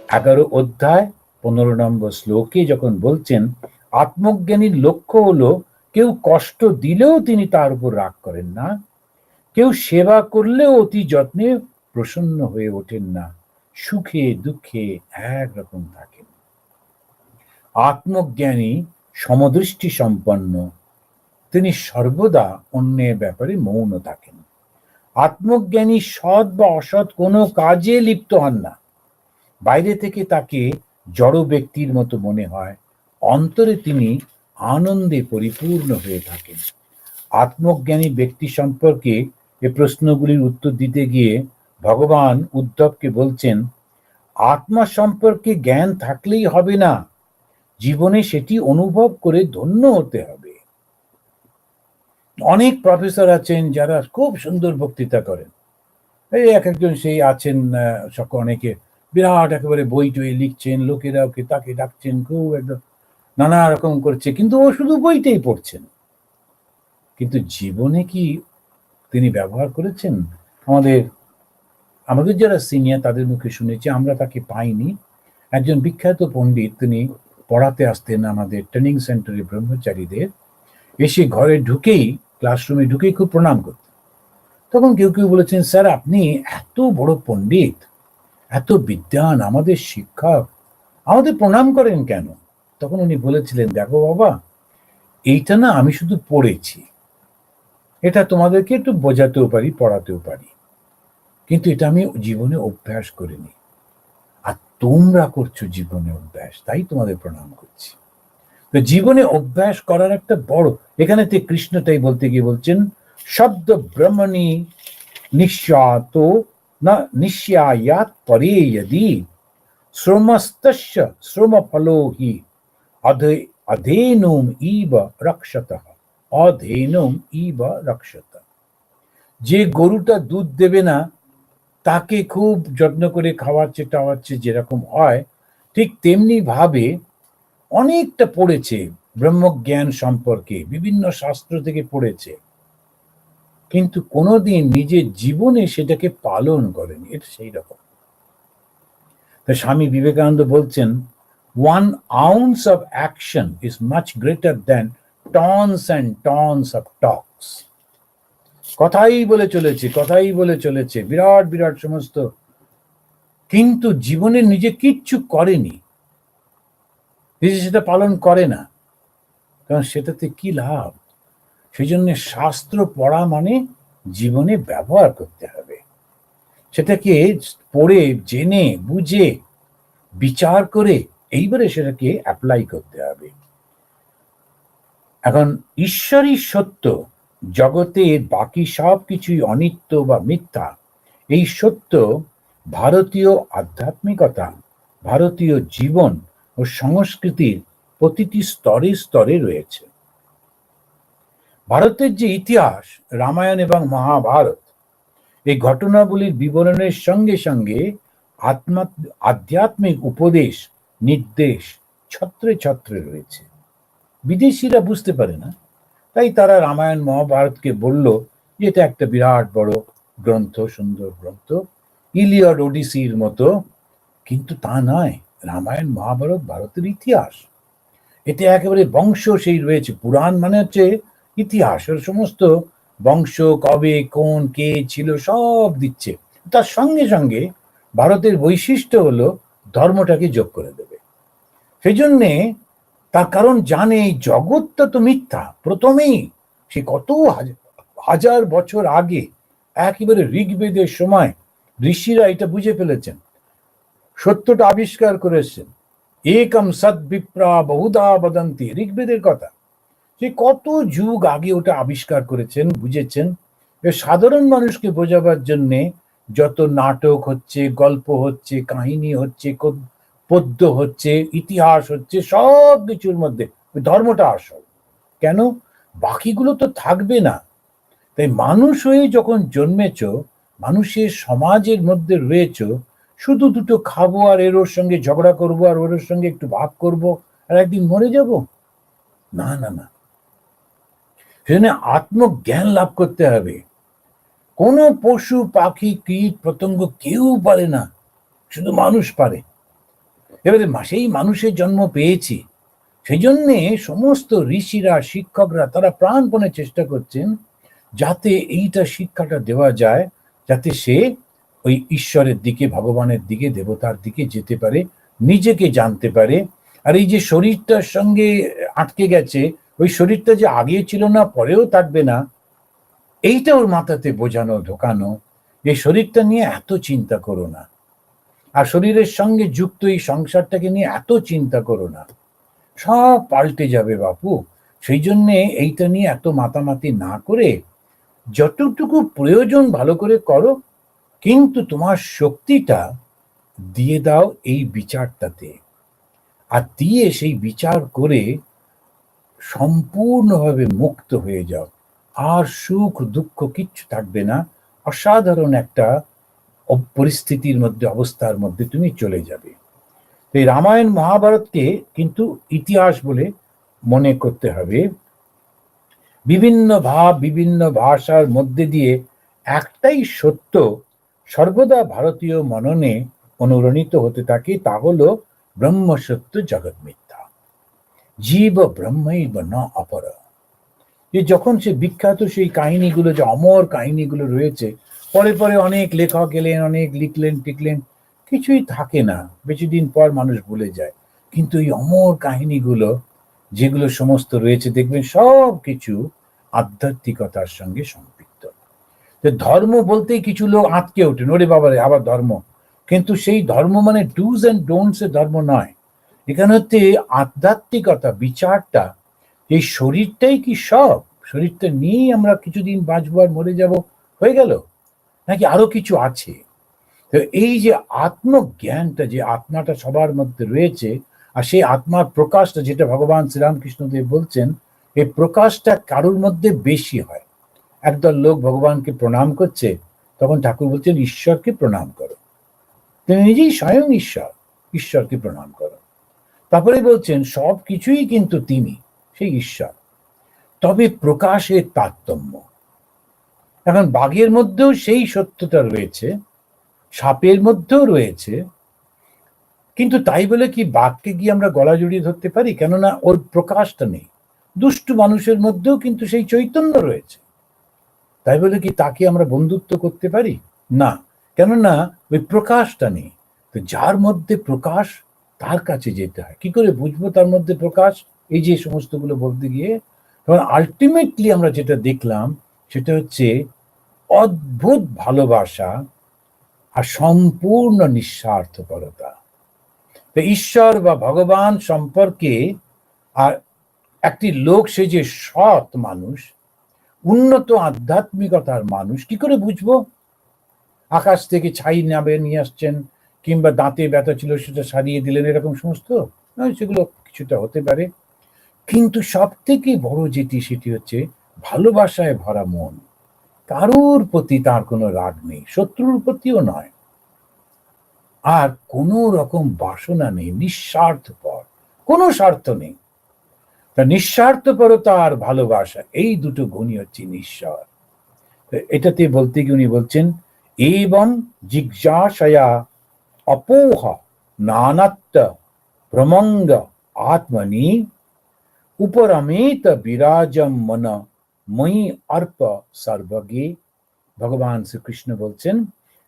11 অধ্যায় 15 নম্বর শ্লোকে যখন বলছেন আত্মজ্ঞানীর লক্ষ্য হলো কেউ কষ্ট দিলেও তিনি তার উপর রাগ করেন না, কেউ সেবা করলেও অতি যত্নে প্রসন্ন হয়ে ওঠেন না, সুখে দুঃখে একরকম থাকেন। আত্মজ্ঞানী সমদৃষ্টি সম্পন্ন, তিনি সর্বদা অন্যের ব্যাপারে মৌন থাকেন। আত্মজ্ঞানী সৎ বা অসৎ কোনো কাজে লিপ্ত হন না। বাইরে থেকে তাকে জড় ব্যক্তির মতো মনে হয়, অন্তরে তিনি আনন্দে পরিপূর্ণ হয়ে থাকেন। আত্মজ্ঞানী ব্যক্তি সম্পর্কে এ প্রশ্নগুলির উত্তর দিতে গিয়ে ভগবান উদ্ধবকে বলছেন, আত্মা সম্পর্কে জ্ঞান থাকলেই হবে না, জীবনে সেটি অনুভব করে ধন্য হতে হবে। অনেক প্রফেসর আছেন যারা খুব সুন্দর বক্তৃতা করেন, এই এক একজন সেই আছেন, অনেকে বিরাট একেবারে বই টই লিখছেন, লোকেরা ওকে তাকে ডাকছেন, খুব একদম নানা রকম করছে, কিন্তু ও শুধু বইটাই পড়ছেন। কিন্তু জীবনে কি তিনি ব্যবহার করেছেন? আমাদের যারা সিনিয়র তাদের মুখে শুনেছি, আমরা তাকে পাইনি। একজন বিখ্যাত পণ্ডিত, তিনি পড়াতে আসতেন আমাদের ট্রেনিং সেন্টারে ব্রহ্মচারীদের, এসে ঘরে ঢুকেই, ক্লাসরুমে ঢুকেই খুব প্রণাম করতেন। তখন কেউ কেউ বলেছেন, স্যার আপনি এত বড় পণ্ডিত, এত বিদ্বান, আমাদের শিক্ষক, আমাদের প্রণাম করেন কেন? তখন উনি বলেছিলেন, দেখো বাবা, এইটা না আমি শুধু পড়েছি, এটা তোমাদেরকে একটু বোঝাতেও পারি, পড়াতেও পারি, কিন্তু এটা আমি জীবনে অভ্যাস করিনি, আর তোমরা করছো জীবনে অভ্যাস, তাই তোমাদের প্রণাম করছি। তো জীবনে অভ্যাস করার একটা বড়, এখানে কৃষ্ণটাই বলতে গিয়ে বলছেন, শব্দ ব্রহ্মণি নিশ্চাত না নিশ্যায়াত পরে यदि শ্রমস্তস্য শ্রমফলো হি অধেনুম ইব রক্ষতঃ, অধেনুম ইব রক্ষতঃ। যে গরুটা দুধ দেবে না, তাকে খুব যত্ন করে খাওয়াচ্ছে টাওয়াচ্ছে যেরকম হয়, ঠিক তেমনি ভাবে অনেকটা পড়েছে ব্রহ্মজ্ঞান সম্পর্কে, বিভিন্ন শাস্ত্র থেকে পড়েছে, কিন্তু কোনোদিন নিজের জীবনে সেটাকে পালন করেনি। এটা সেই রকম। স্বামী বিবেকানন্দ বলছেন, one ounce of action is much greater than tons and tons of talks. কথাই বলে চলেছে, কথাই বলে চলেছে, বিরাট বিরাট সমস্ত, কিন্তু জীবনে নিজে কিচ্ছু করেনি, নিজে সেটা পালন করে না, কারণ সেটাতে কি লাভ? সেই জন্য শাস্ত্র পড়া মানে জীবনে ব্যবহার করতে হবে, সেটাকে পড়ে জেনে বুঝে বিচার করে এইবারে সেটাকে অ্যাপ্লাই করতে হবে। এখন ঈশ্বরই সত্য, জগতের বাকি সব কিছুই অনিত্য বা মিথ্যা, এই সত্য ভারতীয় আধ্যাত্মিকতা, ভারতীয় জীবন ও সংস্কৃতির প্রতিটি স্তরে স্তরে রয়েছে। ভারতের যে ইতিহাস, রামায়ণ এবং মহাভারত, এই ঘটনাগুলির বিবরণের সঙ্গে সঙ্গে আধ্যাত্মিক উপদেশ নির্দেশ ছত্রে ছত্রে রয়েছে। বিদেশিরা বুঝতে পারে না, তাই তারা রামায়ণ মহাভারতকে বলল যে এটা একটা বিরাট বড় গ্রন্থ, সুন্দর গ্রন্থ, ইলিয়ড ওডিসির মতো, কিন্তু তা নয়। রামায়ণ মহাভারত ভারতের ইতিহাস, এতে একেবারে বংশ সেই রয়েছে। পুরাণ মানে হচ্ছে ইতিহাস, সমস্ত বংশ কবে কোন কে ছিল সব দিচ্ছে। তার সঙ্গে সঙ্গে ভারতের বৈশিষ্ট্য হলো ধর্মটাকে যোগ করে দেবে। সেই জন্যে, তার কারণ জানে এই জগৎটা তো মিথ্যা। প্রথমেই সে কত হাজার বছর আগে একেবারে ঋগ্বেদের সময় ঋষিরা এটা বুঝে ফেলেছেন, সত্যটা আবিষ্কার করেছেন। একম সৎ বিপ্রা বহুধা বদন্তি, ঋগ্বেদের কথা। সে কত যুগ আগে ওটা আবিষ্কার করেছেন, বুঝেছেন। সাধারণ মানুষকে বোঝাবার জন্যে যত নাটক হচ্ছে, গল্প হচ্ছে, কাহিনী হচ্ছে, পদ্য হচ্ছে, ইতিহাস হচ্ছে, সব কিছুর মধ্যে ধর্মটা আসল। কেন? বাকিগুলো তো থাকবে না। তাই মানুষ হয়ে যখন জন্মেছ, মানুষের সমাজের মধ্যে রয়েছ, শুধু দুটো খাবো আর এর সঙ্গে ঝগড়া করবো আর ওর সঙ্গে একটু ভাব করবো আর একদিন মরে যাব? না না না, সেখানে আত্মজ্ঞান লাভ করতে হবে। কোনো পশু পাখি কীট পতঙ্গ কেউ পারে না, শুধু মানুষ পারে। এবারে সেই মানুষের জন্ম পেয়েছি, সেই জন্যে সমস্ত ঋষিরা, শিক্ষকরা তারা প্রাণপণে চেষ্টা করছেন যাতে এইটা শিক্ষাটা দেওয়া যায়, যাতে সে ওই ঈশ্বরের দিকে, ভগবানের দিকে, দেবতার দিকে যেতে পারে, নিজেকে জানতে পারে। আর এই যে শরীরটার সঙ্গে আটকে গেছে, ওই শরীরটা যে আগে ছিল না, পরেও থাকবে না, এইটা ওর মাথাতে বোঝানো, ঢোকানো, এই শরীরটা নিয়ে এত চিন্তা করো না, আর শরীরের সঙ্গে যুক্ত এই সংসারটাকে নিয়ে এত চিন্তা করো না, সব পাল্টে যাবে বাপু। সেই জন্যে এইটা নিয়ে এত মাতামাতি না করে যতটুকু প্রয়োজন ভালো করে করো, কিন্তু তোমার শক্তিটা দিয়ে দাও এই বিচারটাতে, আর দিয়ে সেই বিচার করে সম্পূর্ণভাবে মুক্ত হয়ে যাও, আর সুখ দুঃখ কিচ্ছু থাকবে না। অসাধারণ একটা পরিস্থিতির মধ্যে, অবস্থার মধ্যে তুমি চলে যাবে। এই রামায়ণ মহাভারতকে কিন্তু ইতিহাস বলে মনে করতে হবে। বিভিন্ন ভাব, বিভিন্ন ভাষার মধ্যে দিয়ে একটাই সত্য সর্বদা ভারতীয় মননে অনুরণিত হতে থাকে, তা হলো ব্রহ্ম সত্য, জগৎ মিথ্যা, জীব ব্রহ্মৈব না অপর। যে যখন সে বিখ্যাত সেই কাহিনীগুলো, যে অমর কাহিনীগুলো রয়েছে, পরে পরে অনেক লেখক এলেন, অনেক লিখলেন টিকলেন, কিছুই থাকে না, বেশি দিন পর মানুষ ভুলে যায়। কিন্তু এই অমর কাহিনীগুলো যেগুলো সমস্ত রয়েছে, দেখবেন সব কিছু আধ্যাত্মিকতার সঙ্গে সম্পৃক্ত। ধর্ম বলতেই কিছু লোক আটকে ওঠেন, ওরে বাবারে আবার ধর্ম, কিন্তু সেই ধর্ম মানে ডুজ অ্যান্ড ডোন্টস এর ধর্ম নয়। এখানে হচ্ছে আধ্যাত্মিকতা, বিচারটা, এই শরীরটাই কি সব, শরীরটা নিয়েই আমরা কিছুদিন বাঁচবো আর মরে যাব, হয়ে গেল, নাকি আরো কিছু আছে? তো এই যে আত্মজ্ঞানটা, যে আত্মাটা সবার মধ্যে রয়েছে, আর সেই আত্মার প্রকাশটা, যেটা ভগবান শ্রীরামকৃষ্ণদেব বলছেন, এই প্রকাশটা কারুর মধ্যে বেশি হয়। একদল লোক ভগবানকে প্রণাম করছে, তখন ঠাকুর বলছেন ঈশ্বরকে প্রণাম করো, তিনি নিজেই স্বয়ং ঈশ্বর, ঈশ্বরকে প্রণাম করো। তারপরে বলছেন সব কিছুই কিন্তু তিনি, সেই ঈশ্বর, তবে প্রকাশের তারতম্য। এখন বাঘের মধ্যেও সেই সত্যটা রয়েছে, সাপের মধ্যেও রয়েছে, কিন্তু তাই বলে কি বাঘকে গিয়ে আমরা গলা জড়িয়ে ধরতে পারি? কেননা ওর প্রকাশটা নেই। দুষ্টু মানুষের মধ্যেও কিন্তু সেই চৈতন্য রয়েছে, তাই বলে কি তাকে আমরা বন্ধুত্ব করতে পারি? না, কেননা ওই প্রকাশটা নেই। তো যার মধ্যে প্রকাশ, তার কাছে যেতে হয়। কি করে বুঝবো তার মধ্যে প্রকাশ? এই যে সমস্তগুলো বলতে গিয়ে তখন আলটিমেটলি আমরা যেটা দেখলাম, সেটা হচ্ছে অদ্ভুত ভালোবাসা আর সম্পূর্ণ নিঃস্বার্থপরতা। তো ঈশ্বর বা ভগবান সম্পর্কে, আর একটি লোক, সে যে সৎ মানুষ, উন্নত আধ্যাত্মিকতার মানুষ, কি করে বুঝবো? আকাশ থেকে ছাই নাবে নিয়ে আসছেন, কিংবা দাঁতে ব্যথা ছিল সেটা সারিয়ে দিলেন, এরকম সমস্ত নয়, সেগুলো কিছুটা হতে পারে। কিন্তু সব থেকে বড় যেটি, সেটি হচ্ছে ভালোবাসায় ভরা মন, কারোর প্রতি তার কোনো রাগ নেই, শত্রুর প্রতিও নয়, আর কোনো রকম বাসনা নেই, নিঃস্বার্থপর, কোনো স্বার্থ নেই। তা নিঃস্বার্থপরতা আর ভালোবাসা, এই দুটো গুণই হচ্ছে ঈশ্বর। এটাতে বলতে গিয়ে উনি বলছেন এবং জিজ্ঞাসয়া অপোহ নানাত্ব ভ্রমঙ্গ আত্মনি উপরমেত বিরাজম মন মই অর্প সর্বগে। ভগবান শ্রীকৃষ্ণ বলছেন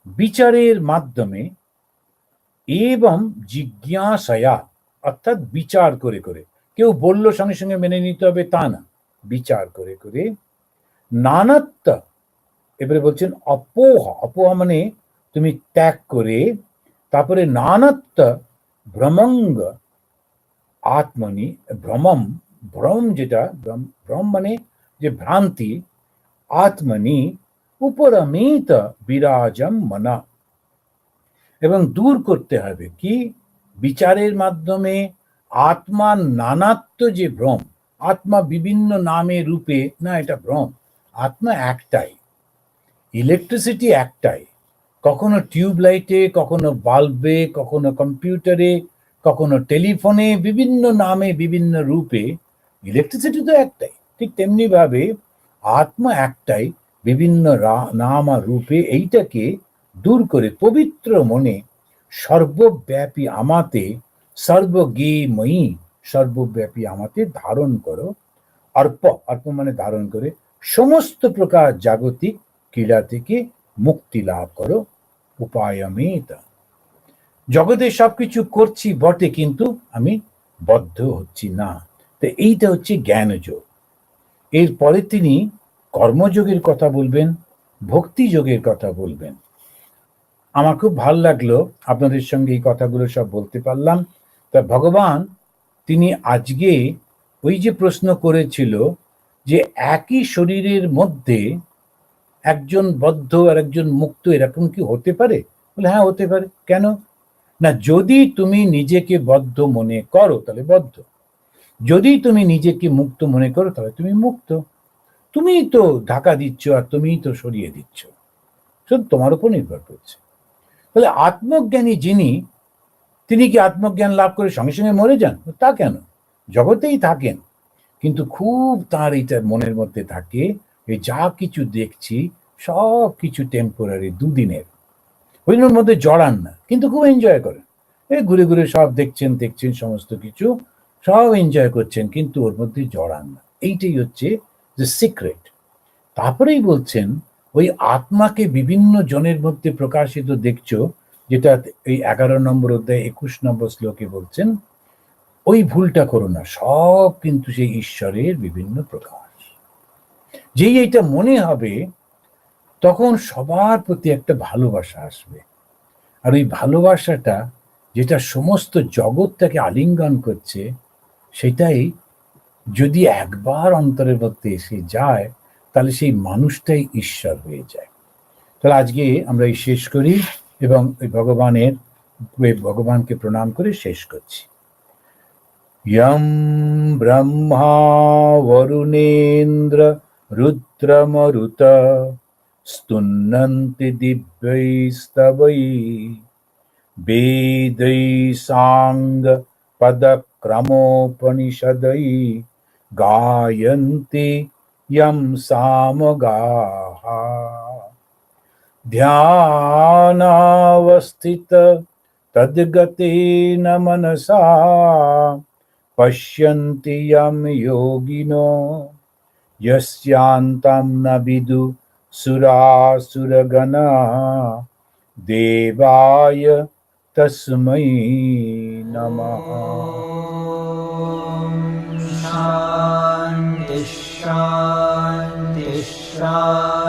বিচারের মাধ্যমে, এবং জিজ্ঞাসয়া অর্থাৎ বিচার করে করে, কেউ বললো সঙ্গে সঙ্গে মেনে নিতে হবে তা না, বিচার করে করে, নানাত্ব, এবারে বলছেন অপোহ, অপোহ মানে তুমি ত্যাগ করে, তারপরে নানাত্ব ভ্রমঙ্গ আত্মনি, ভ্রমম, ভ্রম যেটা, ভ্রম মানে যে ভ্রান্তি, আত্মনি উপরমিত বিরাজম মনা, এবং দূর করতে হবে কি? বিচারের মাধ্যমে আত্মার নানাত্ব যে ভ্রম, আত্মা বিভিন্ন নামে রূপে, না এটা ভ্রম, আত্মা একটাই, ইলেকট্রিসিটি একটাই, কখনো টিউবলাইটে, কখনো বাল্বে, কখনো কম্পিউটারে, কখনো টেলিফোনে, বিভিন্ন নামে বিভিন্ন রূপে, ইলেকট্রিসিটি তো একটাই। ঠিক তেমনি ভাবে আত্মা একটাই, বিভিন্ন নাম আর রূপে, এইটাকে দূর করে পবিত্র মনে সর্বব্যাপী আমাতে সর্বজ্ঞময়ী, সর্বব্যাপী আমাকে ধারণ করো। অর্প, অর্প মানে ধারণ করে, সমস্ত প্রকার জাগতিক ক্রীড়া থেকে মুক্তি লাভ করো। উপায়মেতা, জগতে সবকিছু করছি বটে, কিন্তু আমি বদ্ধ হচ্ছি না। তো এইটা হচ্ছে জ্ঞানযোগ। এরপরে তিনি কর্মযোগের কথা বলবেন, ভক্তি যোগের কথা বলবেন। আমার খুব ভালো লাগলো আপনাদের সঙ্গে এই কথাগুলো সব বলতে পারলাম। তা ভগবান তিনি আজকে ওই যে প্রশ্ন করেছিল যে একই শরীরের মধ্যে একজন বদ্ধ আর একজন মুক্ত, এরকম কি হতে পারে? বলে হ্যাঁ, হতে পারে। কেন না, যদি তুমি নিজেকে বদ্ধ মনে করো তাহলে বদ্ধ, যদি তুমি নিজেকে মুক্ত মনে করো তাহলে তুমি মুক্ত। তুমিই তো ঢাকা দিচ্ছ আর তুমিই তো সরিয়ে দিচ্ছ, শুধু তোমার উপর নির্ভর করছে। তাহলে আত্মজ্ঞানী যিনি, তিনি কি আত্মজ্ঞান লাভ করে সঙ্গে সঙ্গে মরে যান? তা কেন, জগতেই থাকেন, কিন্তু খুব তার এইটা মনের মধ্যে থাকে, এই যা কিছু দেখছি সব কিছু টেম্পোরারি, দুদিনের, ওইগুলোর মধ্যে জড়ান না, কিন্তু খুব এনজয় করেন। এই ঘুরে ঘুরে সব দেখছেন দেখছেন, সমস্ত কিছু সব এনজয় করছেন, কিন্তু ওর মধ্যে জড়ান না। এইটাই হচ্ছে যে সিক্রেট। তারপরেই বলছেন ওই আত্মাকে বিভিন্ন জনের মধ্যে প্রকাশিত দেখছো, যেটা এই 11 নম্বর অধ্যায় 21 নম্বর শ্লোকে বলছেন, ওই ভুলটা করো না, সব কিন্তু সেই ঈশ্বরের বিভিন্ন প্রকাশ। যেই এইটা মনে হবে তখন সবার প্রতি একটা ভালোবাসা আসবে, আর ওই ভালোবাসাটা যেটা সমস্ত জগৎটাকে আলিঙ্গন করছে, সেটাই যদি একবার অন্তরের মধ্যে এসে যায় তাহলে সেই মানুষটাই ঈশ্বর হয়ে যায়। তাহলে আজকে আমরা এই শেষ করি এবং ওই ভগবানকে প্রণাম করে শেষ করছি। यं ब्रह्मा वरुणेन्द्र रुद्रमरुत स्तुन्नन्ति दिव्यैस्तवैः वेदैः साङ्ग पदक्रमोपनिषदैः गायन्ति यं सामगाः ध्यानावस्थित तद्गतेन मनसा पश्यन्ति यं योगिनो यस्यान्तं न विदु सुरासुरगणा देवाय तस्मै नमः। शान्ति शान्ति शान्ति।